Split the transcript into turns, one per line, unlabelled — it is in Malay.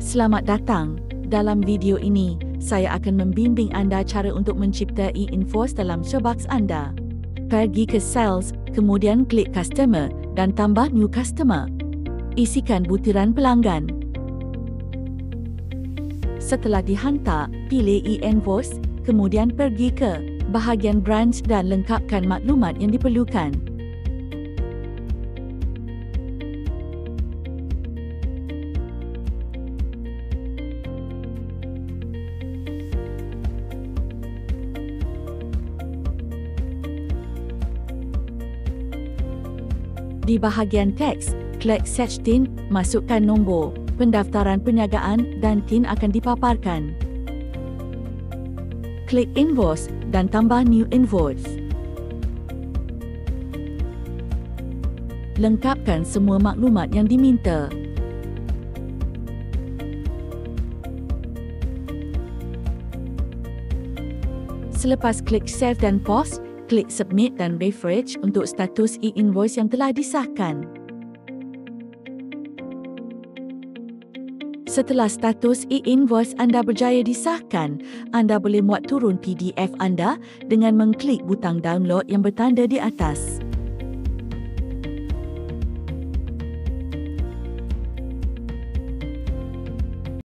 Selamat datang. Dalam video ini, saya akan membimbing anda cara untuk mencipta e-invoice dalam Showbox anda. Pergi ke Sales, kemudian klik Customer dan tambah New Customer. Isikan butiran pelanggan. Setelah dihantar, pilih e-invoice, kemudian pergi ke bahagian branch dan lengkapkan maklumat yang diperlukan. Di bahagian teks, klik Search TIN, masukkan nombor pendaftaran perniagaan dan TIN akan dipaparkan. Klik Invoice dan tambah New Invoice. Lengkapkan semua maklumat yang diminta. Selepas klik Save dan Pause, klik Submit dan Refresh untuk status e-invoice yang telah disahkan. Setelah status e-invoice anda berjaya disahkan, anda boleh muat turun PDF anda dengan mengklik butang download yang bertanda di atas.